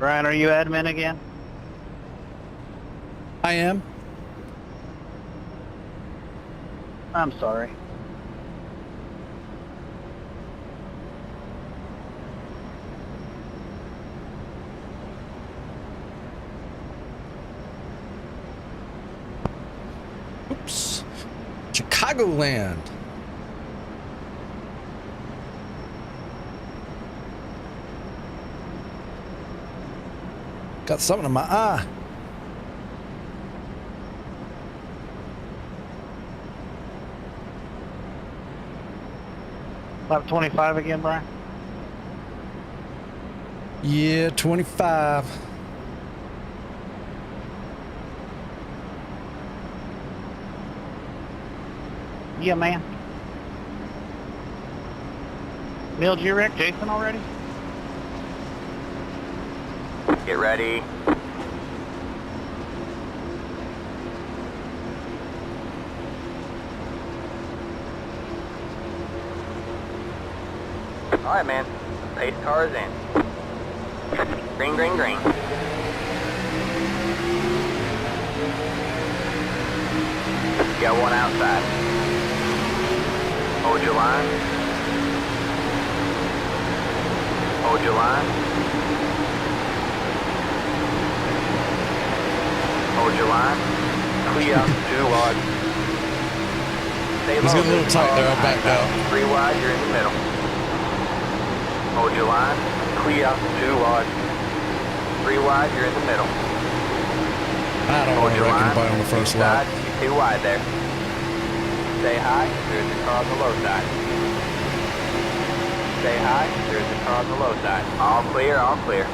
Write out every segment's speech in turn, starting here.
Brian, are you admin again? I am. I'm sorry. Oops. Chicagoland. Got something in my eye. Lap 25 again, Brian? Yeah, 25. Yeah, man. Bill, did you wreck Jason already? Get ready. All right, man. Pace car is in. Green, green, green. Got one outside. Hold your line. Hold your line. Hold your line. Clear. 2 wide. Stay He's low. getting a little tight there. I'll back out. 3 wide, you're in the middle. Hold your line. Clear. 2 wide. 3 wide, you're in the middle. I don't want to wreck anybody on the first lap. You're 2 wide there. Stay high, there's a car on the low side. Stay high, there's a car on the low side. All clear, all clear.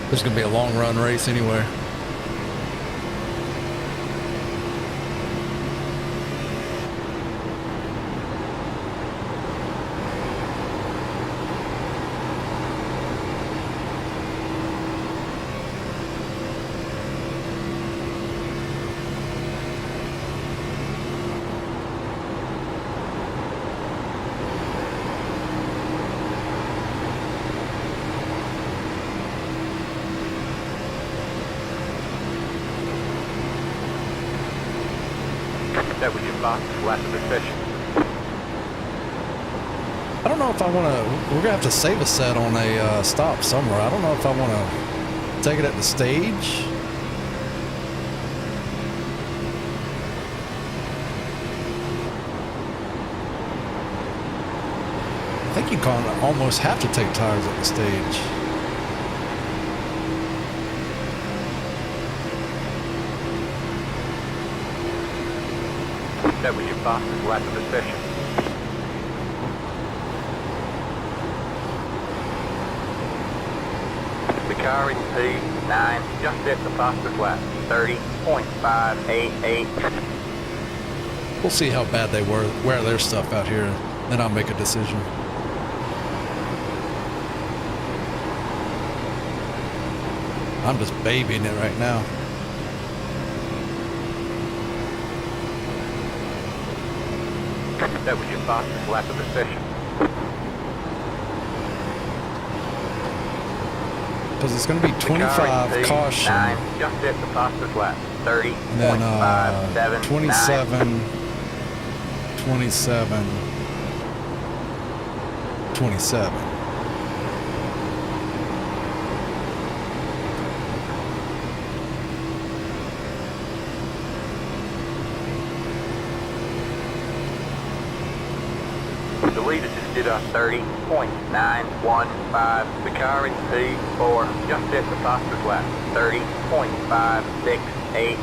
There's going to be a long run race anywhere. That was your box, last of the session. I don't know if I want to. We're going to have to save a set on a stop somewhere. I don't know if I want to take it at the stage. I think you kind of almost have to take tires at the stage. That was your box, last of the session. The car in P9 just hit the fastest lap, 30.588. We'll see how bad they wear their stuff out here, then I'll make a decision. I'm just babying it right now. That was your fastest lap of the session. Because it's going to be 25 caution. Just hit the fastest lap, And then 27, 27, 27. The leader just did a 30.915. The car in P4 just hit the fastest lap, 30.568.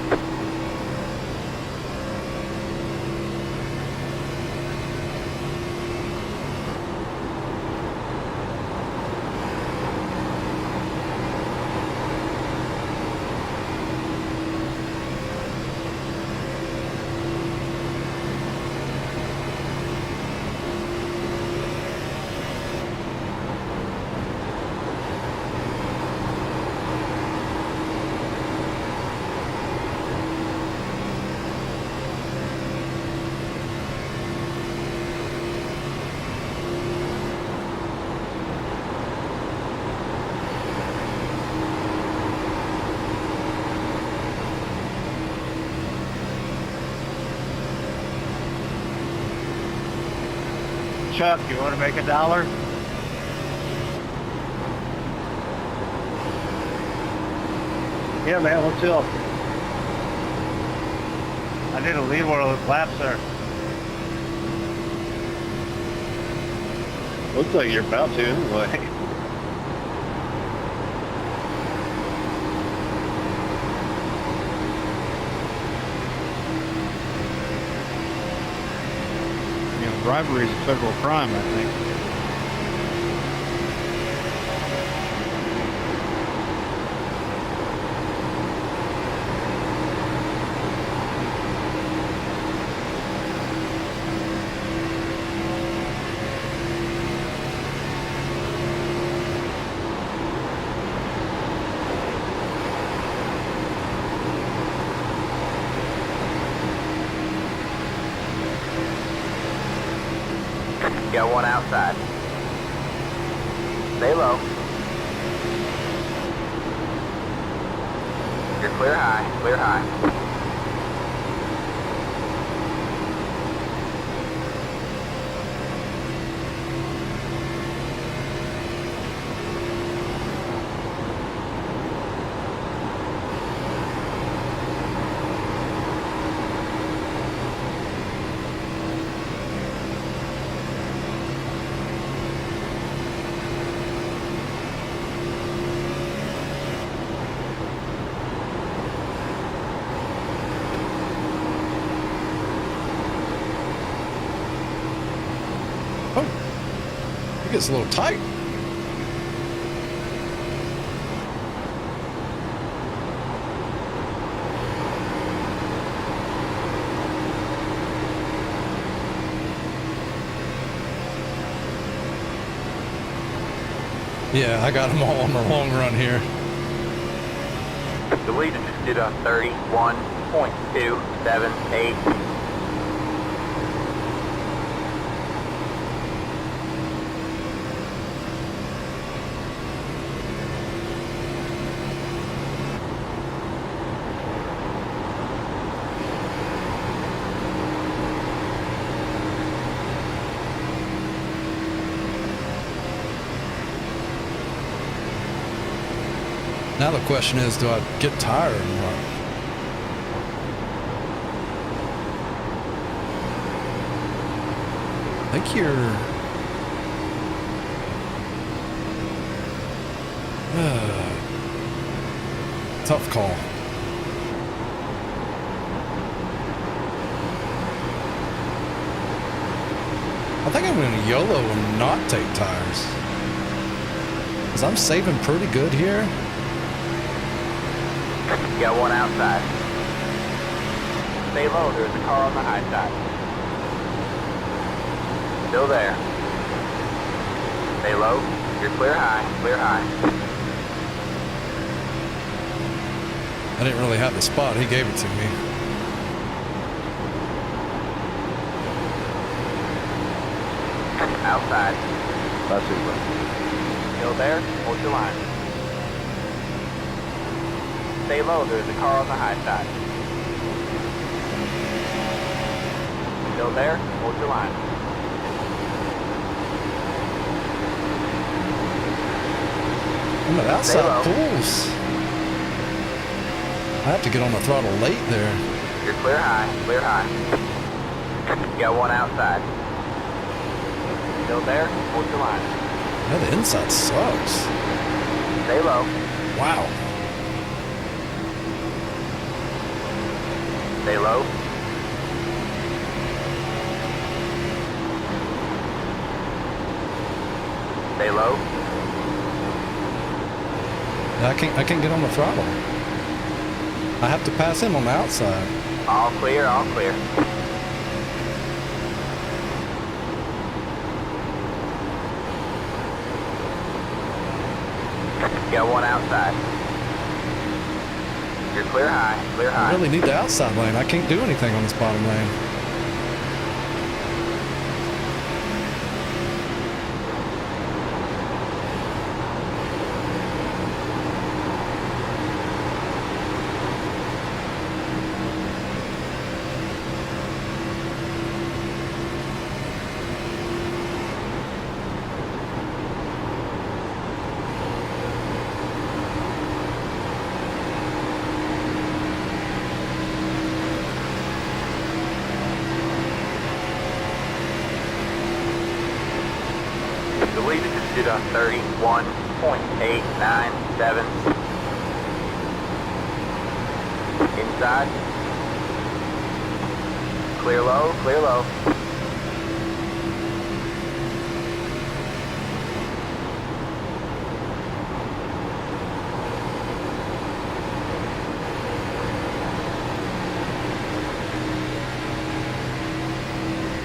Chuck, you want to make $1? Yeah, man, what's up? I need to lead one of those laps there. Looks like you're about to anyway. Bribery is a federal crime, I think. Got one outside. Stay low. You're clear high, clear high. It gets a little tight. Yeah, I got them all on the long run here. The leader just did a 31.278. Now the question is, do I get tired or what? I think you're... tough call. I think I'm going to YOLO and not take tires. Because I'm saving pretty good here. You got one outside. Stay low, there's a car on the high side. Still there. Stay low, you're clear high, clear high. I didn't really have the spot, he gave it to me. Outside. That's super. Still there, hold your line. Stay low, there's a car on the high side. Still there, hold your line. I'm at outside pools. I have to get on the throttle late there. You're clear high, clear high. You got one outside. Still there, hold your line. Yeah, the inside sucks. Stay low. Wow. Stay low. Stay low. I can't get on the throttle. I have to pass him on the outside. All clear, all clear. Got one outside. You're clear high, clear high. I really need the outside lane. I can't do anything on this bottom lane. altitude 31.897. Inside. Clear low, clear low.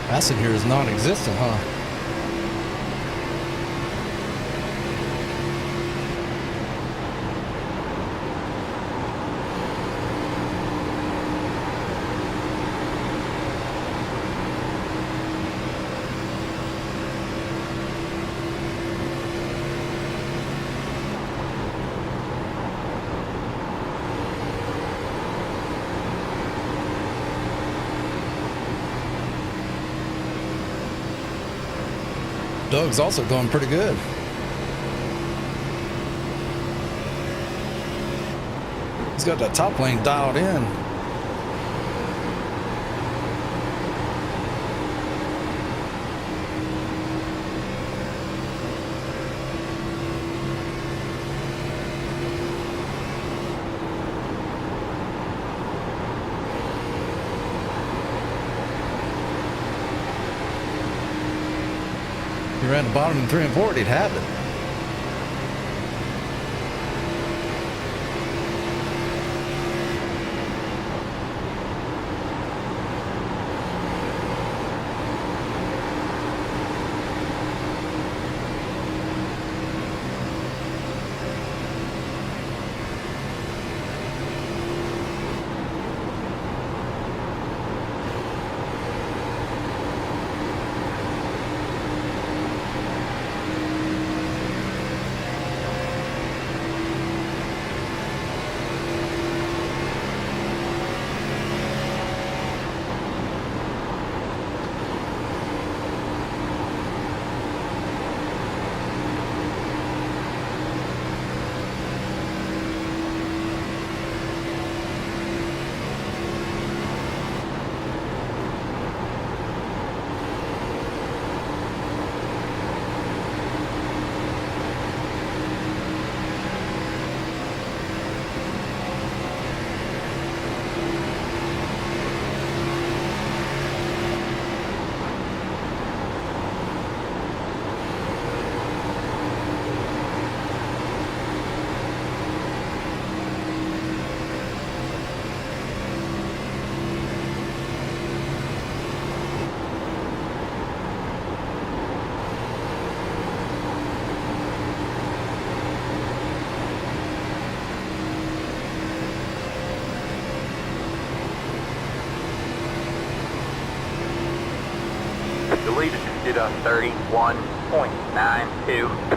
Passing here is non-existent, huh? Doug's also going pretty good. He's got that top lane dialed in. He ran the bottom in 3 and 4, he'd have it. Deleted altitude 31.92.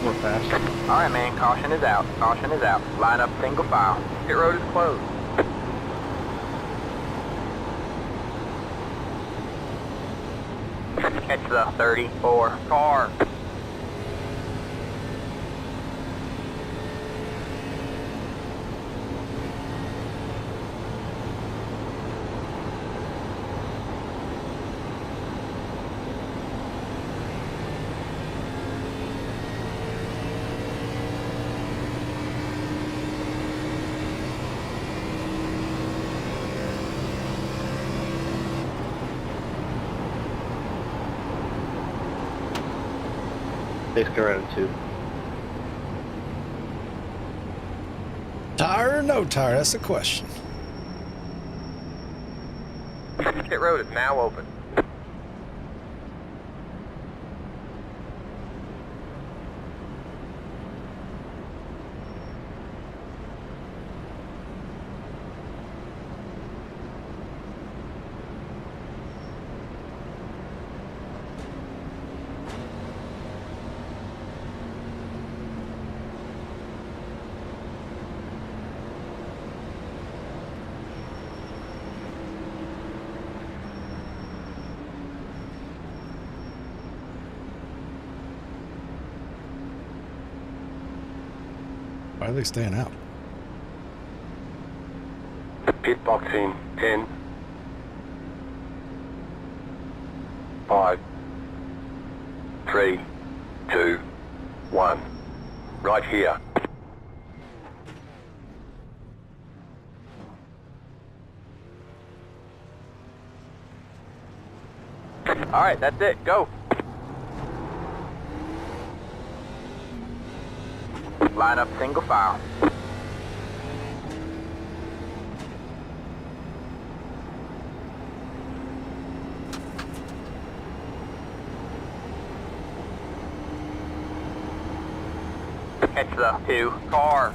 We're fast. All right, man. Caution is out. Caution is out. Line up single file. Pit road is closed. Catch the 34 car. S9R32. Tire or no tire? That's the question. Pit road is now open. are they staying out? Pit box in 10, 5, 3, 2, 1. Right here. All right, that's it. Go. Line up single file. Catch the 2 car.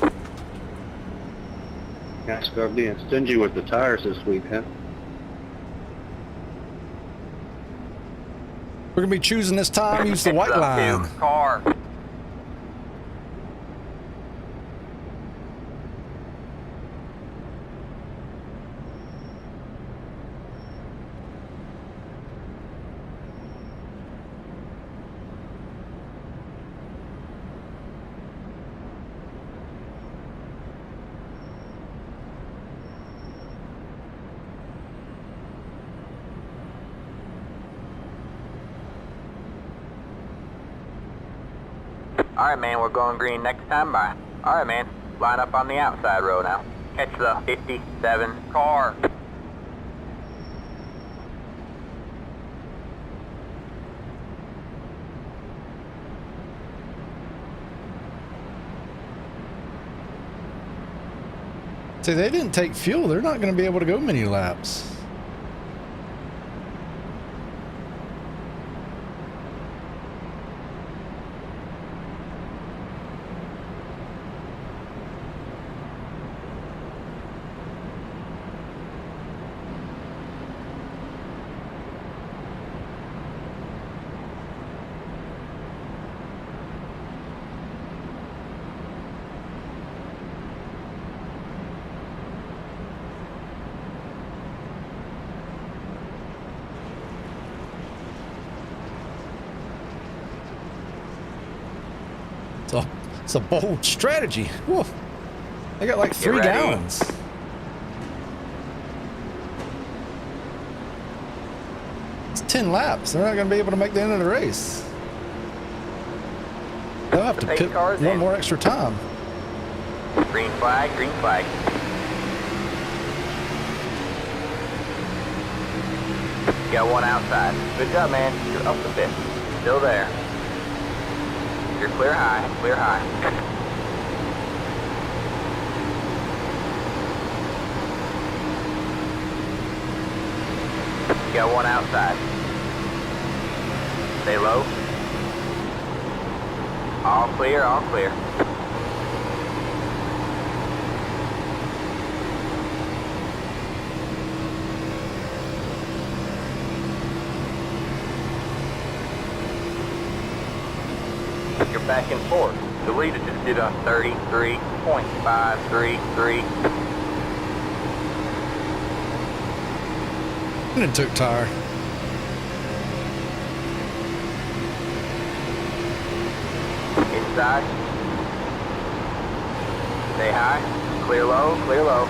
NASCAR being stingy with the tires this week, huh? We're gonna be choosing this time. Use the Catch white the line. 2 car. Alright, man, we're going green next time by. Alright, man, line up on the outside row now. Catch the 57 car. See, they didn't take fuel. They're not going to be able to go many laps. It's a bold strategy. Whew. They got like 3 ready. gallons. It's 10 laps. They're not going to be able to make the end of the race. They'll have to Pace pit cars one in. more extra time. Green flag, green flag. Got one outside. Good job, man. You're up the 5th. Still there. You're clear high, clear high. Got one outside. Stay low. All clear, all clear. You're back and forth. The leader just did a 33.533. And it took tire. Inside. Stay high. Clear low, clear low.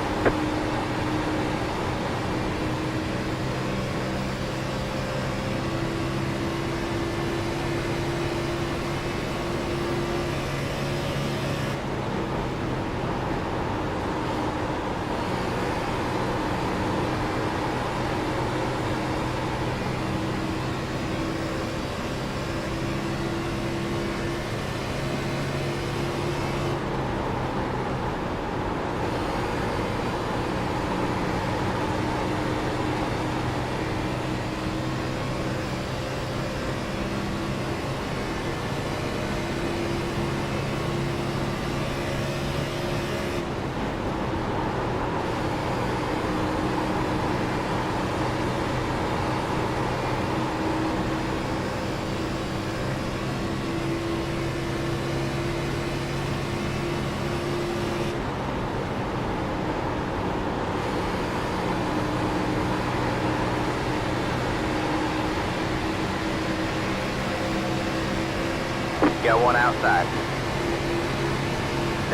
Got one outside.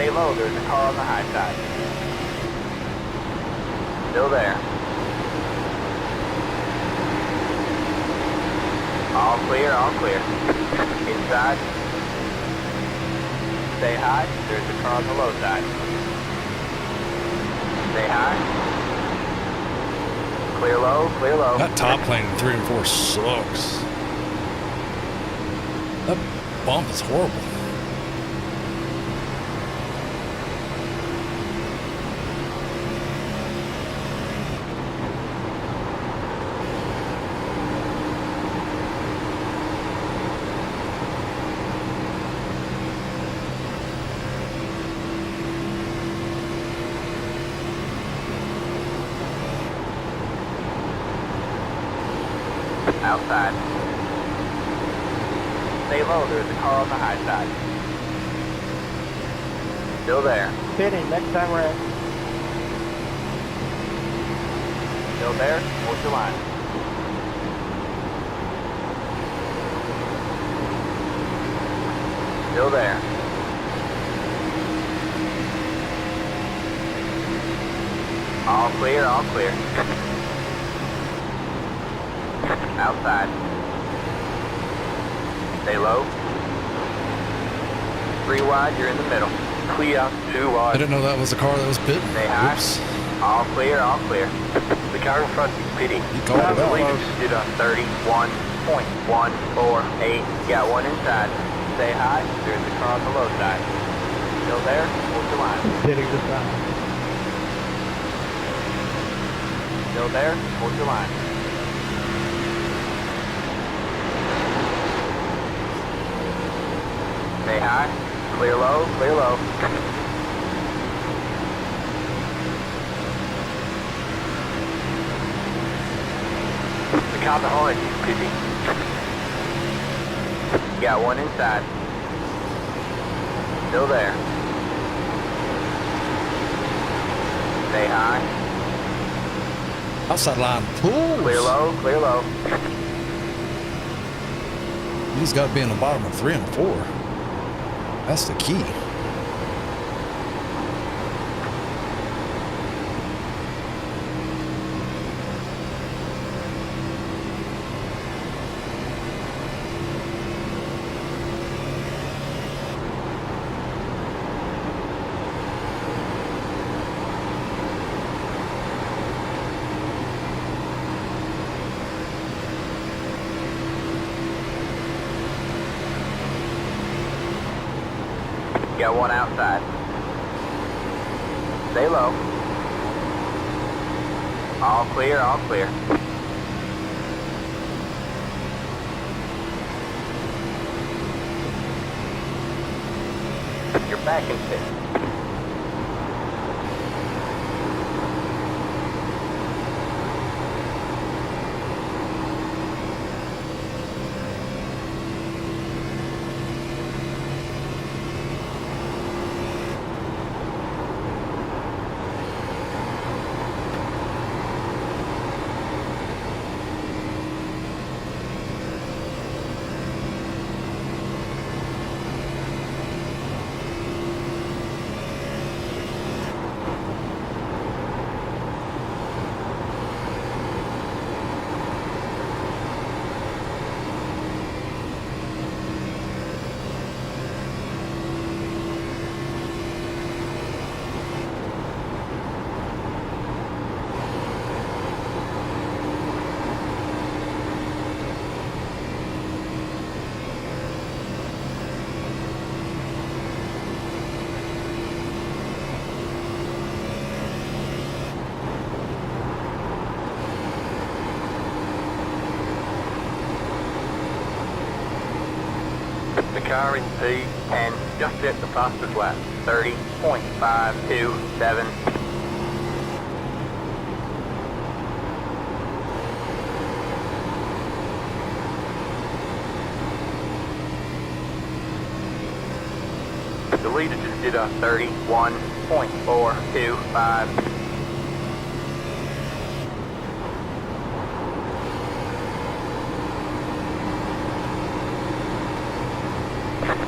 Stay low, there's a car on the high side. Still there. All clear, all clear. Inside. Stay high, there's a car on the low side. Stay high. Clear low, clear low. That top plane in 3 and 4 sucks. That bump is horrible. Outside. Stay low, there's a car on the high side. Still there. Pitting, next time around. Still there, hold your line. Still there. All clear, all clear. Outside. Stay low. 3 wide, you're in the middle. Clear, 2 I wide. didn't know that was the car that was pitting. Stay high. Oops. All clear, all clear. The car in front is pitting. You called it out. Did a 31.148. Got one inside. Stay high. There's the car on the low side. Still there? Hold your line. Pitting this time. Still there? Hold your line. Stay high. Clear low, clear low. The car behind is pitting. Got one inside. Still there. Stay high. Outside line pulls. Clear low, clear low. You just got to be in the bottom of 3 and 4. That's the key. Got one outside. Stay low. All clear, all clear. You're back in pit. The car in P. And just hit the fastest lap. 30.527. The leader just did a 31.425.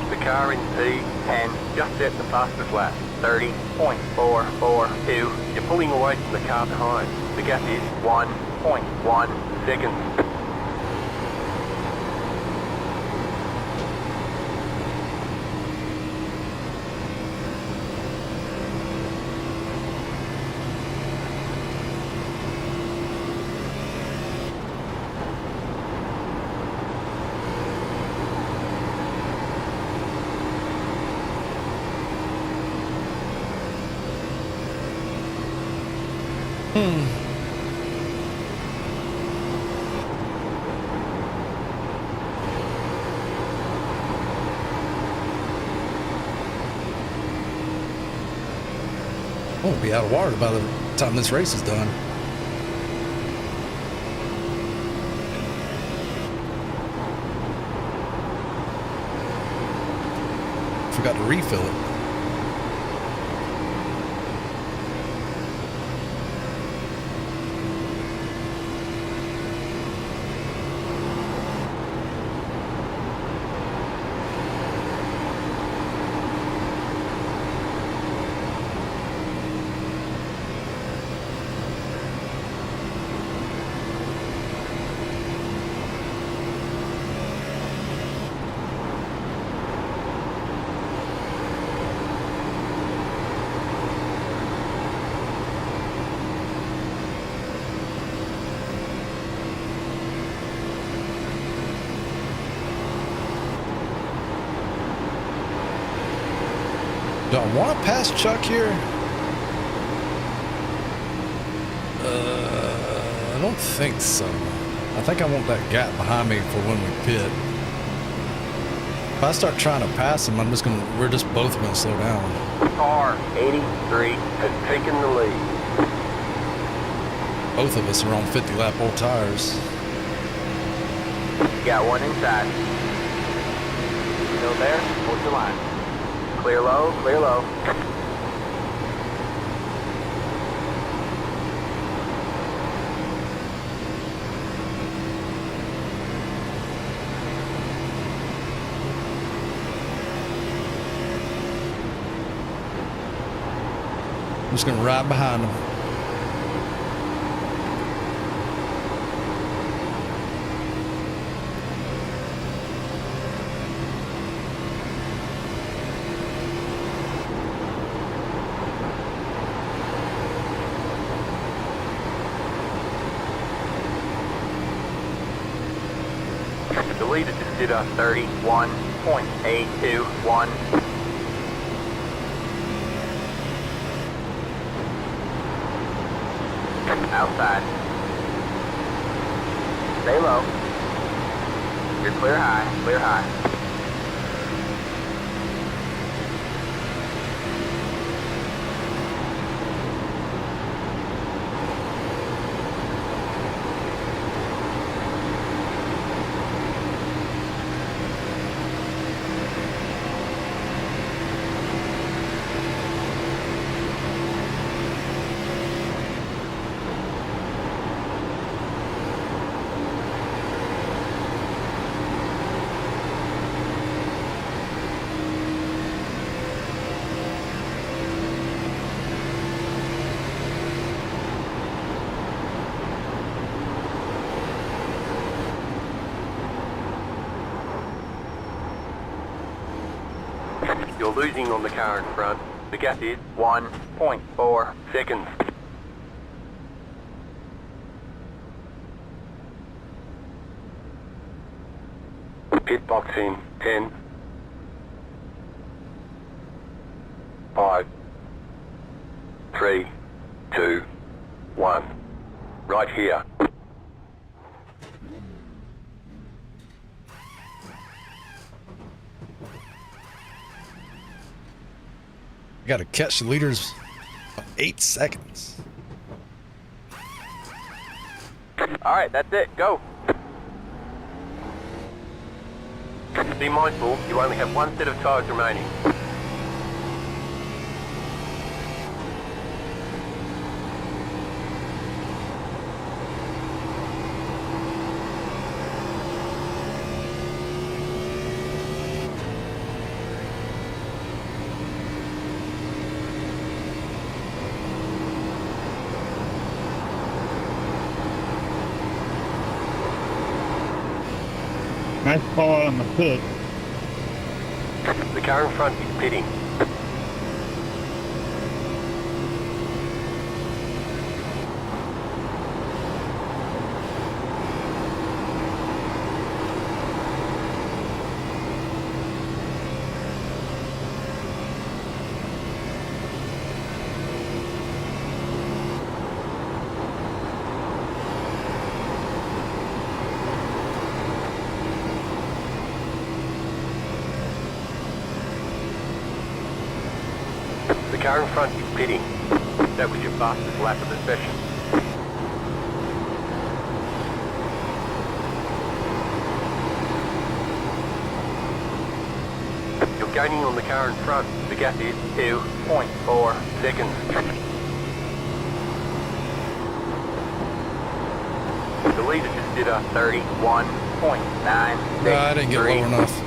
The car in P 10, just set the fastest lap. 30.442. You're pulling away from the car behind. The gap is 1.1 seconds. Won't be out of water by the time this race is done. Forgot to refill it. Do I want to pass Chuck here? I don't think so. I think I want that gap behind me for when we pit. If I start trying to pass him, we're just both gonna slow down. Car 83 has taken the lead. Both of us are on 50 lap old tires. Got one inside. Still there? Hold your line. Clear low, clear low. I'm just gonna ride behind him. The leader just did a 31.821. Outside. Stay low. You're clear high, clear high. You're losing on the car in front. The gap is 1.4 seconds. Pit box in 10, 5, 3, 2, 1. Right here. I gotta catch the leaders 8 seconds. Alright, that's it. Go. Be mindful, you only have one set of tires remaining. Nice call on the pit. The car in front is pitting. The car in front is pitting. That was your fastest lap of the session. You're gaining on the car in front. The gap is 2.4 seconds. The leader just did a 31.9. No, I didn't get low enough.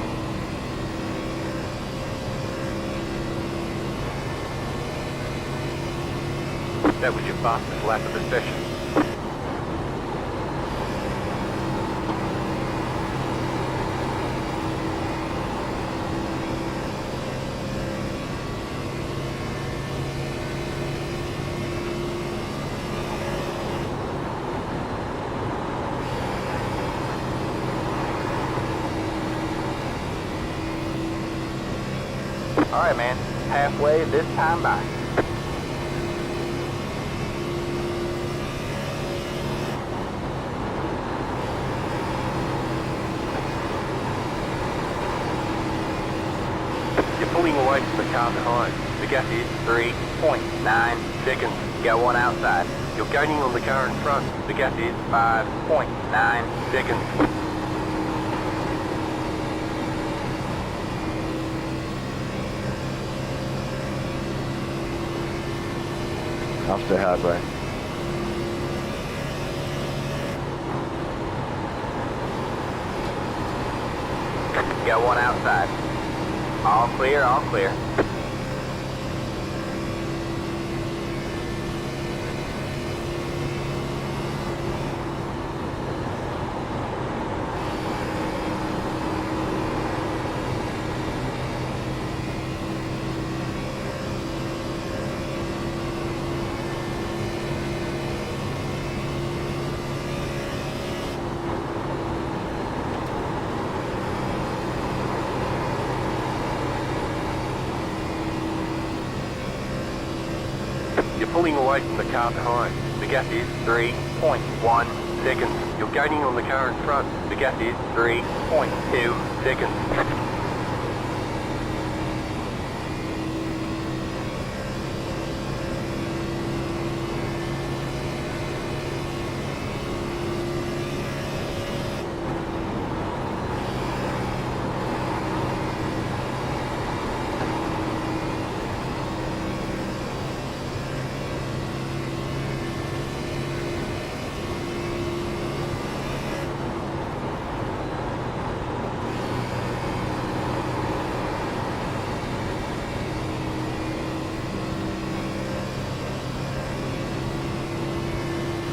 That was your fastest lap of the session. All right, man. Halfway this time by. You're pulling away from the car behind. The gap is 3.9 seconds. Got one outside. You're gaining on the car in front. The gap is 5.9 seconds. I'll stay high, Brian. Got one outside. All clear, all clear. You're pulling away from the car behind. The gap is 3.1 seconds. You're gaining on the car in front. The gap is 3.2 seconds.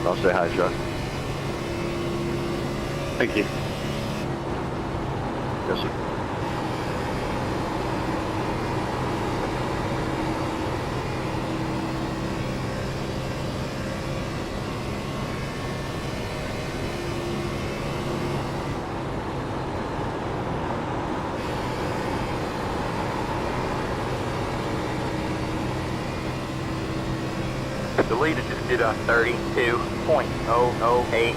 I'll say hi, Chuck. Thank you. Yes, sir. The leader just did a 32.008.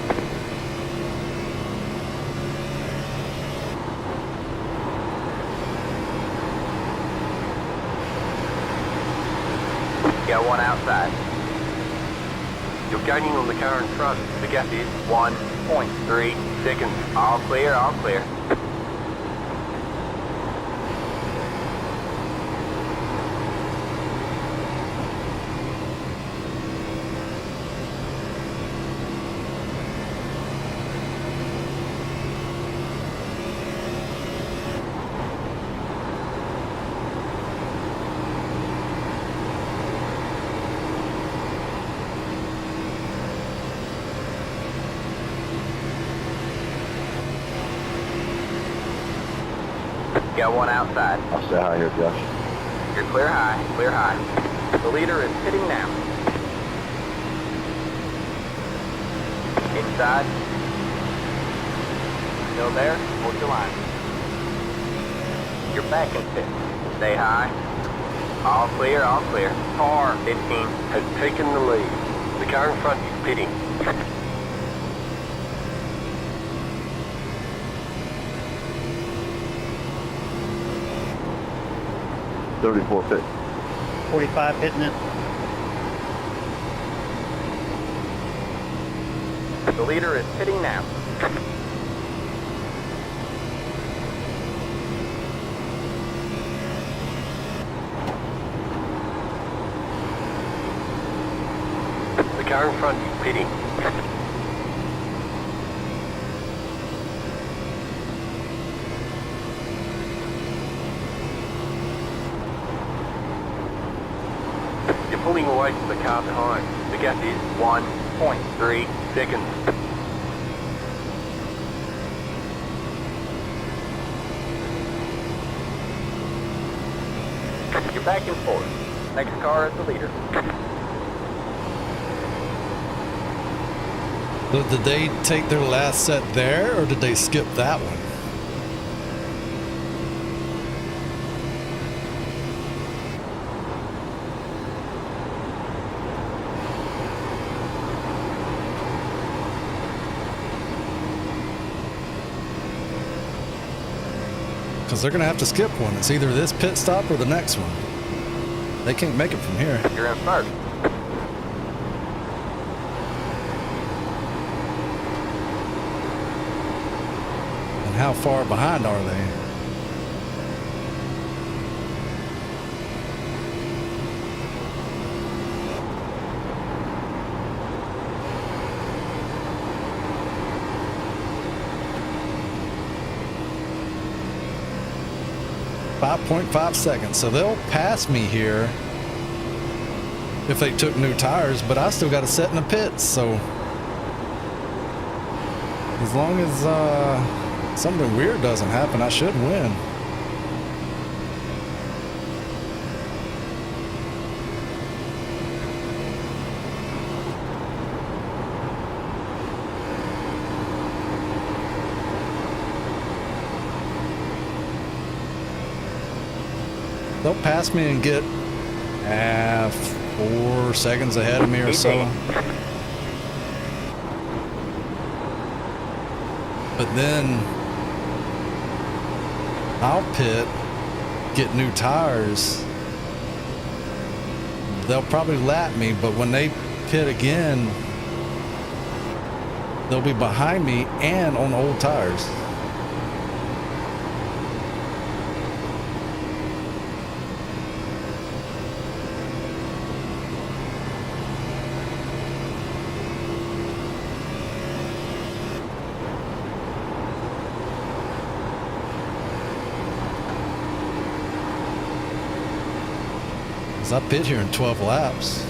Got one outside. You're gaining on the car in front. The gap is 1.3 seconds. All clear, all clear. Got one outside. I'll stay high here, Josh. You're clear high, clear high. The leader is pitting now. Inside. Still there? Hold your line. You're back in pit. Stay high. All clear, all clear. Car 15 Has taken the lead. The car in front is pitting. .34 pit. 45 hitting it. The leader is pitting now. The car in front is pitting. You're pulling away from the car behind. The gap is 1.3 seconds. You're back and forth. Next car is the leader. So did they take their last set there, or did they skip that one? Because they're going to have to skip one. It's either this pit stop or the next one. They can't make it from here. You're in first. And how far behind are they? .5 seconds, so they'll pass me here if they took new tires, but I still got to set in the pits, so as long as something weird doesn't happen, I should win. They'll pass me and get 4 seconds ahead of me or so. But then I'll pit, get new tires. They'll probably lap me, but when they pit again, they'll be behind me and on old tires. I pit here in 12 laps.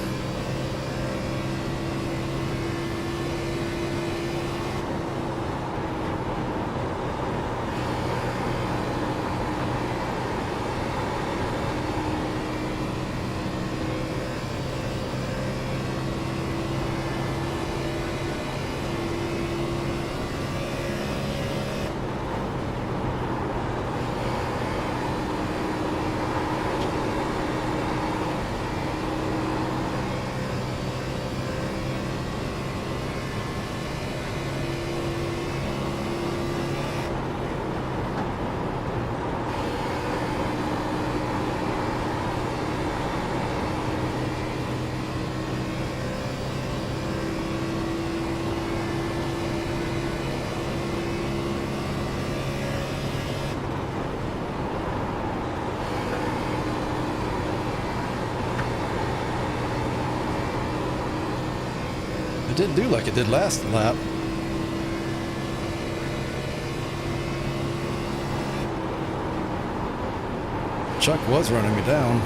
It didn't do like it did last lap. Chuck was running me down.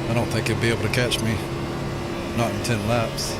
I don't think he'll be able to catch me. not in 10 laps.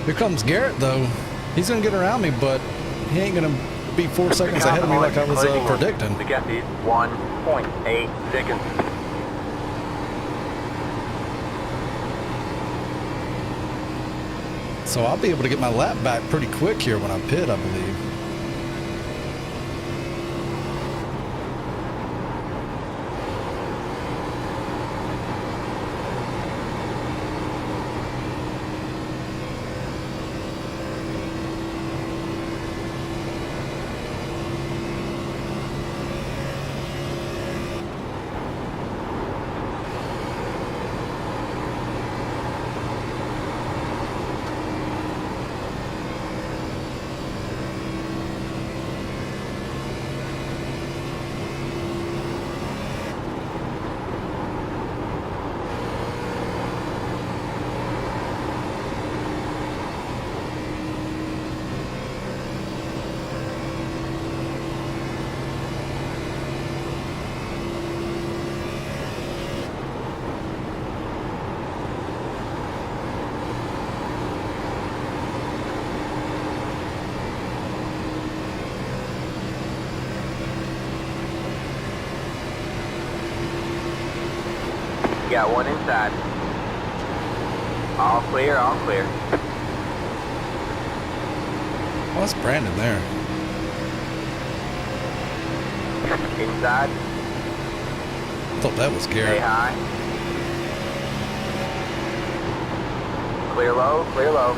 Here comes Garrett, though. He's going to get around me, but he ain't going to be 4 seconds ahead of me like I was predicting. The gap is 1.8 seconds. So I'll be able to get my lap back pretty quick here when I pit, I believe. Got one inside. All clear, all clear. Oh, that's Brandon there. Inside. I thought that was Stay Garrett. high. Clear low, clear low.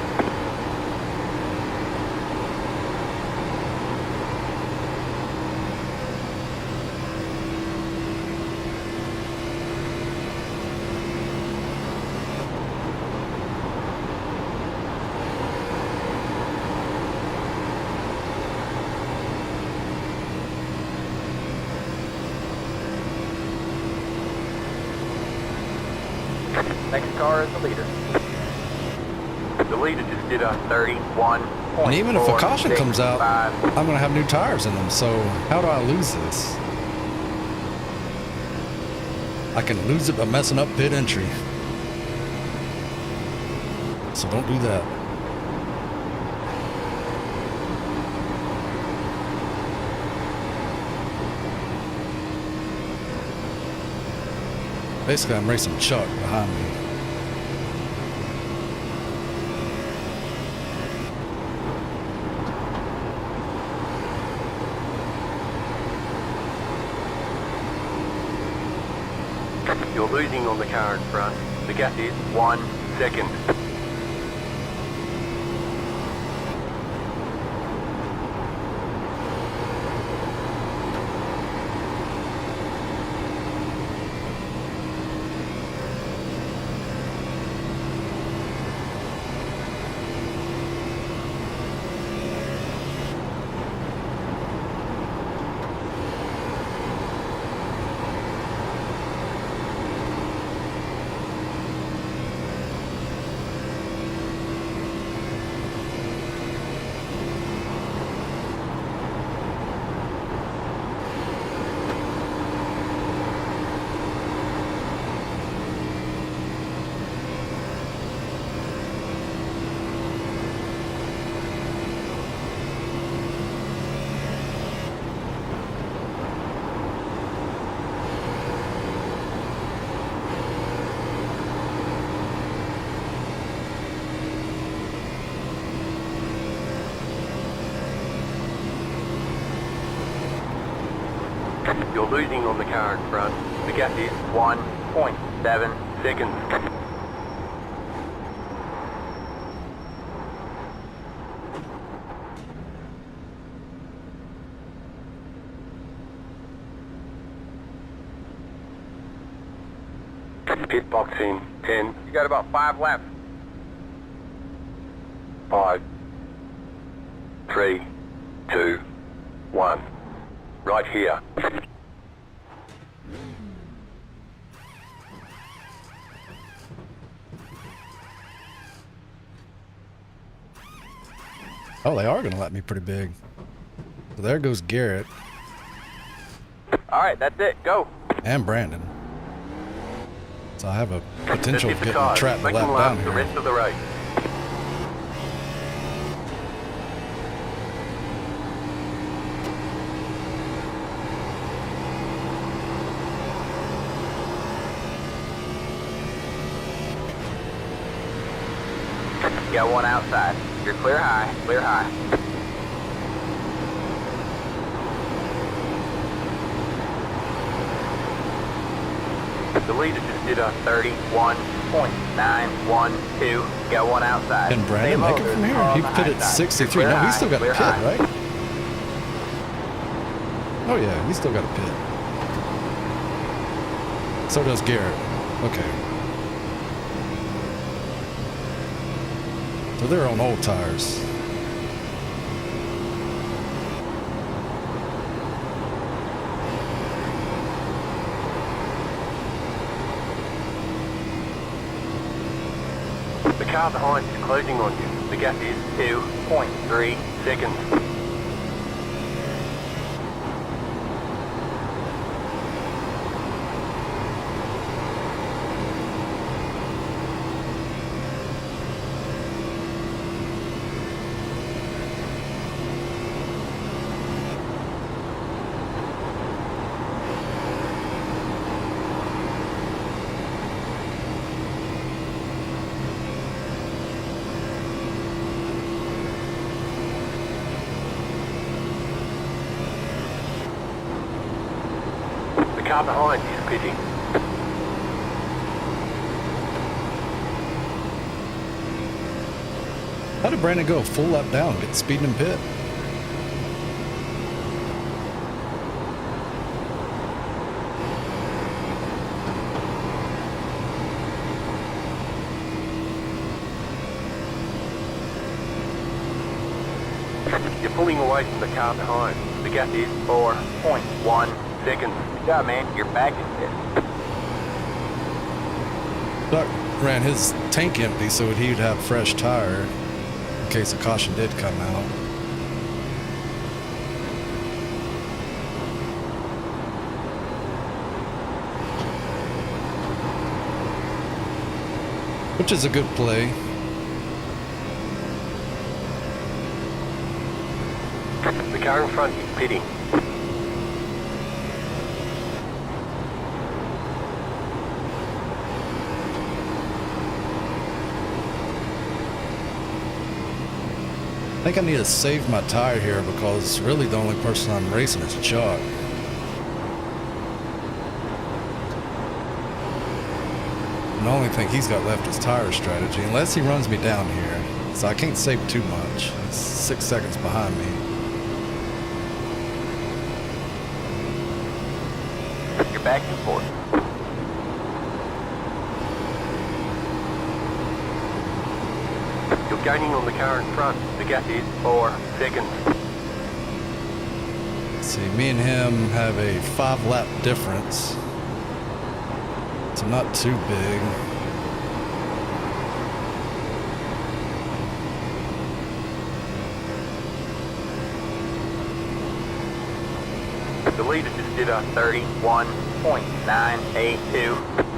Next car is the leader. The leader just did a 31. And even if a caution comes out, I'm going to have new tires in them. So how do I lose this? I can lose it by messing up pit entry. So don't do that. Basically, I'm racing Chuck behind me. You're losing on the car in front. The gap is 1 second. You're losing on the car in front. The gap is 1.7 seconds. Pit box in 10. You got about 5 laps. 5, 3, 2, 1. Right here. Oh, they are going to let me pretty big. So there goes Garrett Alright, that's it. Go. and Brandon. So I have a potential Just of hit the getting tires. trapped a Make them lap last down the here. rest of the race. You got one outside. You're clear high. Clear high. The leader just did a 31.912. Got one outside. Can Brandon Stay make low, it there's from a here? car on He the pit high at side. 63. You're No, clear he's still got high, a pit, clear high. right? Oh yeah, he's still got a pit. So does Garrett. Okay. So they're on old tires. The car behind is closing on you. The gap is 2.3 seconds. The car behind is pitting. How did Brandon go a full lap down, get speeding in pit? You're pulling away from the car behind. The gap is 4.1 seconds. Good job, man. You're back in pit. Doc ran his tank empty so he'd have fresh tire in case a caution did come out. Which is a good play. The car in front is pitting. I think I need to save my tire here because really the only person I'm racing is Chuck. And the only thing he's got left is tire strategy, unless he runs me down here. So I can't save too much. He's 6 seconds behind me. You're back in fourth. You're gaining on the car in front. The gap is 4 seconds. Let's see, me and him have a 5-lap difference. So not too big. The leader just did a 31.982.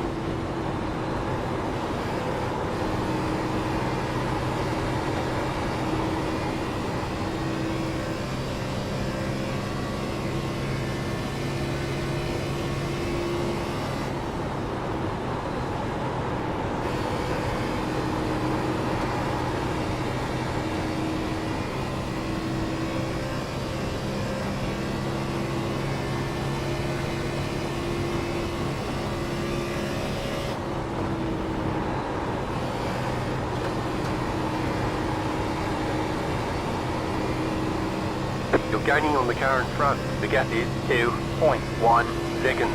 You're gaining on the car in front. The gap is 2.1 seconds.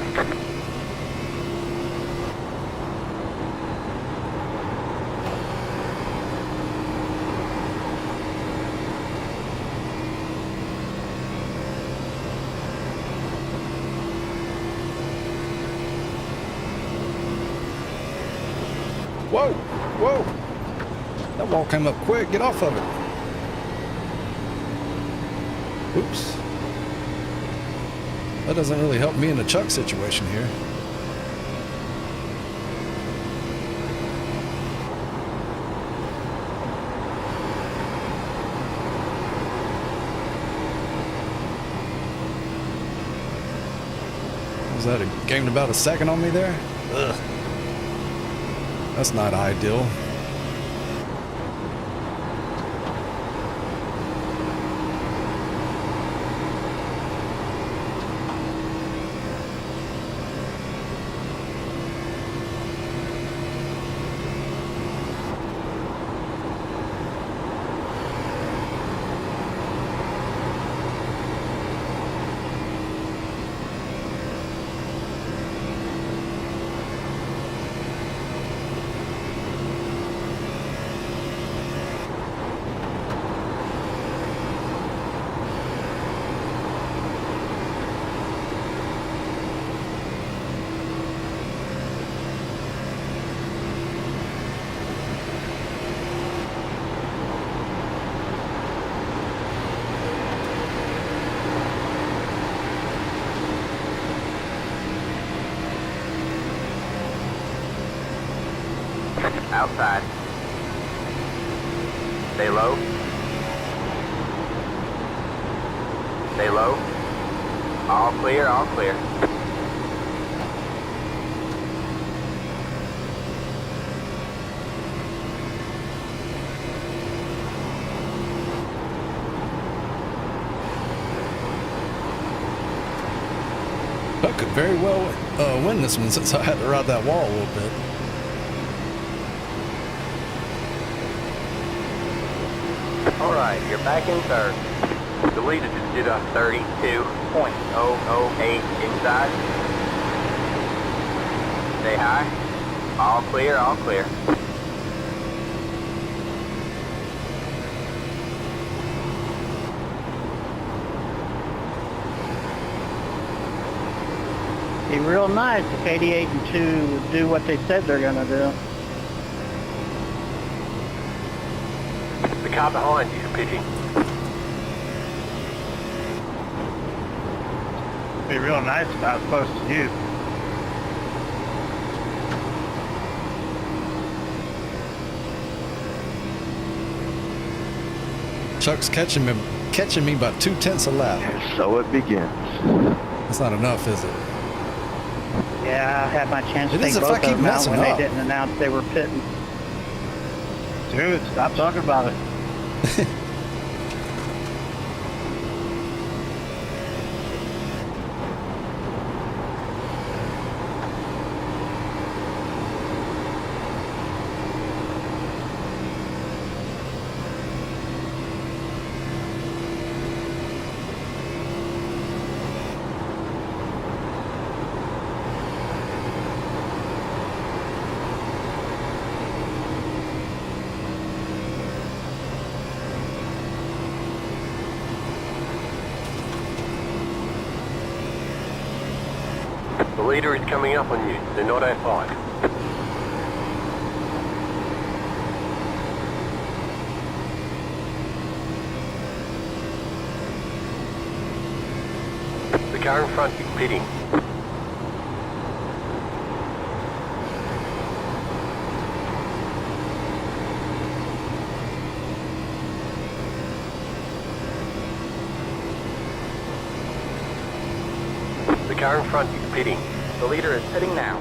Whoa, whoa. That wall came up quick. Get off of it. Oops. That doesn't really help me in the Chuck situation here. Was that a gained about a second on me there? Ugh. That's not ideal. Outside. Stay low. Stay low. All clear, all clear. I could very well win this one since I had to ride that wall a little bit. Alright, you're back in third. The leader just did a 32.008 inside. Stay high. All clear, all clear. Be real nice if 88 and 2 would do what they said they're gonna do. The car behind you is pitching. Be real nice if I was close to you. Chuck's catching me by 2/10 a lap. So it begins. That's not enough, is it? Yeah, I had my chance to It is take if I both of keep them out messing when up. they didn't announce they were pitting. Dude, stop talking about it. The leader is coming up on you. They're not at 5. The car in front is pitting. The car in front is pitting. The leader is pitting now.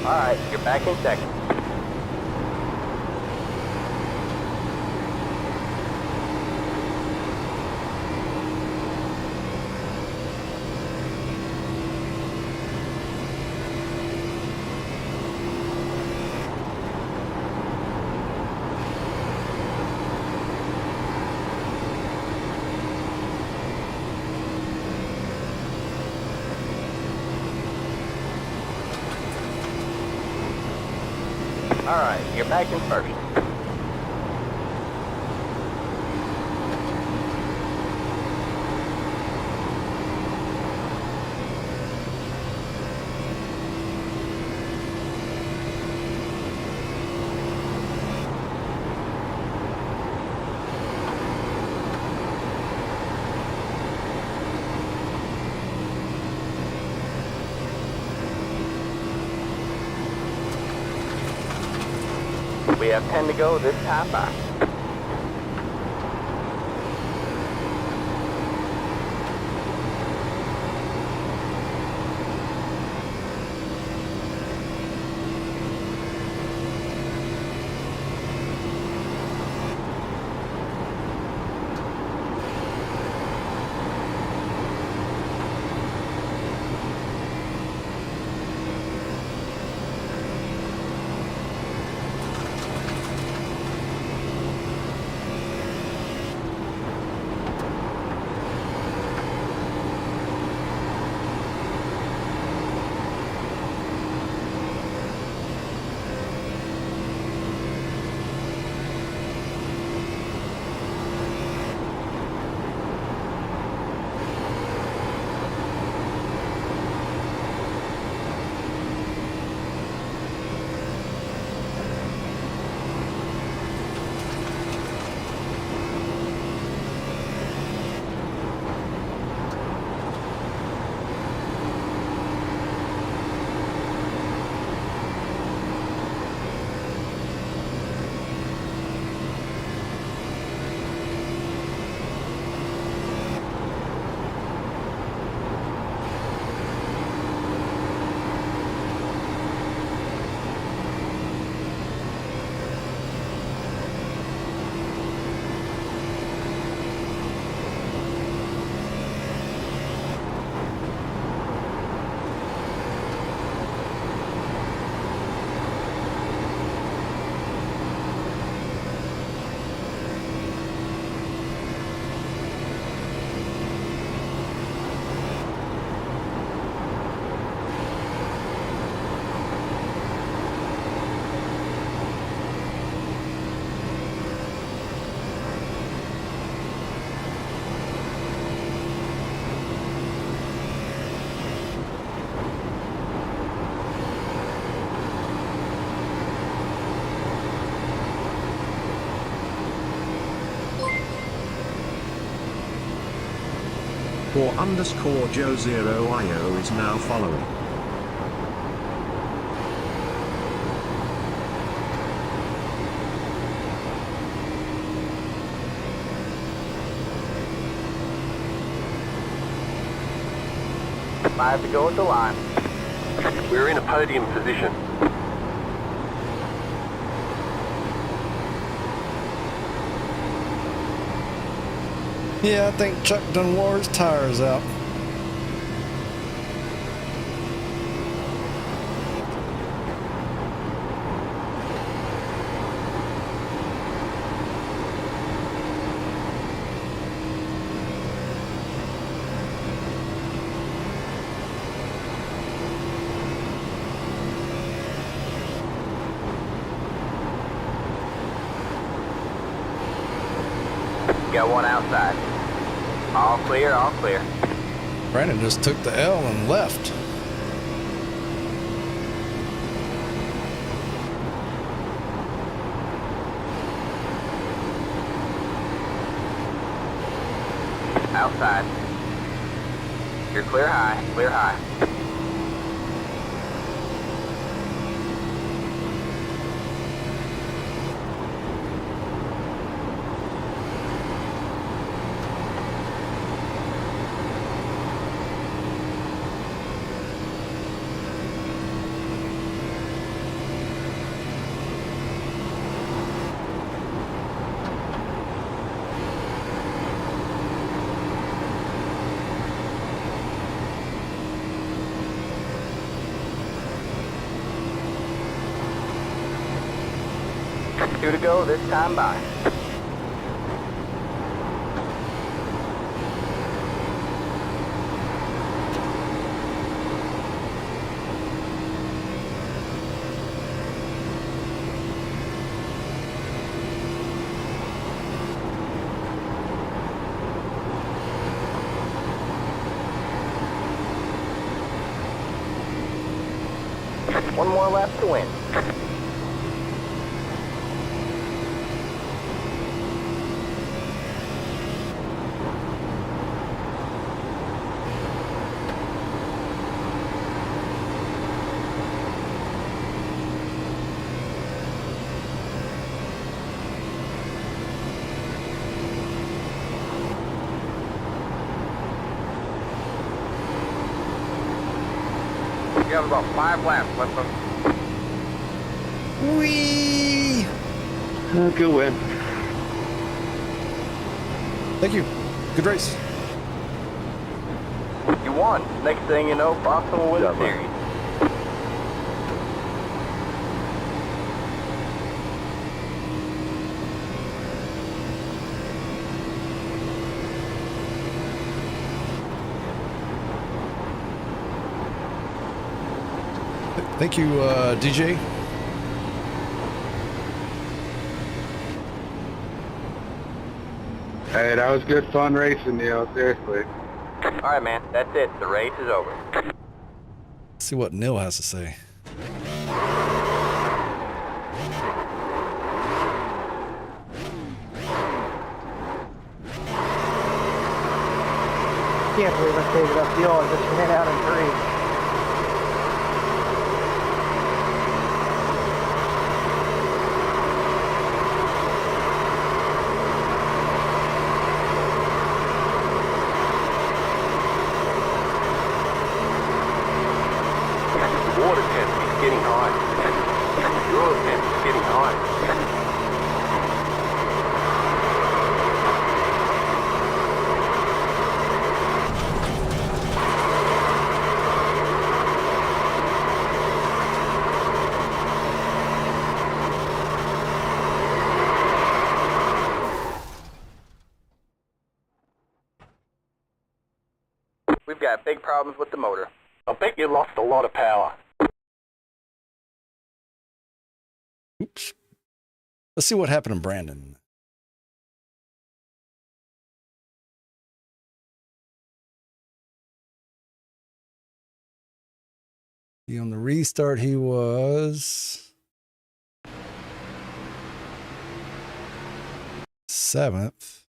Alright, you're back in second. Alright, you're back in first. We have 10 to go this time by. Or underscore Joe 0IO is now following. Five to go at the line. We're in a podium position. Yeah, I think Chuck done wore his tires out. Got one outside. All clear, all clear. Brandon just took the L and left. Outside. You're clear high, clear high. 2 to go this time by. One more lap to win. You have about 5 laps left of. Whee! Good win. Thank you. Good race. You won. Next thing you know, Boston will win the Yeah, man. series. Thank you, DJ. Hey, that was good fun racing, Neil. Seriously. All right, man. That's it. The race is over. Let's see what Neil has to say. Can't believe I saved it up the oil. Just ran out in 3. The water temp is getting high. The oil temp is getting high. We've got big problems with the motor. I bet you lost a lot of power. Oops. Let's see what happened to Brandon. On the restart, he was 7th.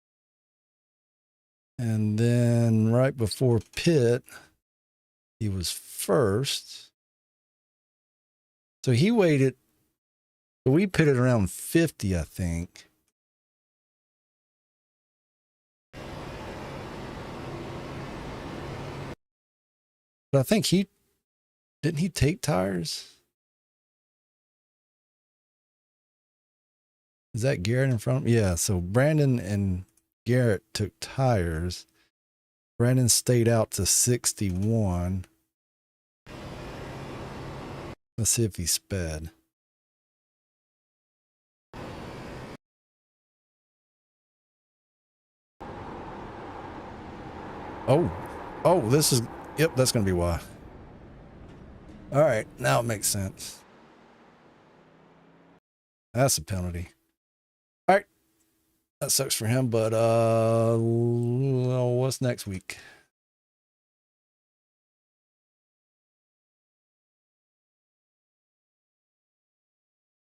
And then right before pit, he was 1st. So he waited. We pitted around 50, I think. But I think didn't he take tires? Is that Garrett in front of him? Yeah, so Brandon and Garrett took tires. Brandon stayed out to 61. Let's see if he sped. Oh, this is, yep, that's going to be why. All right, now it makes sense. That's a penalty. All right, that sucks for him, but well, what's next week?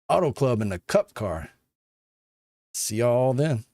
Auto Club in the Cup car. See y'all then.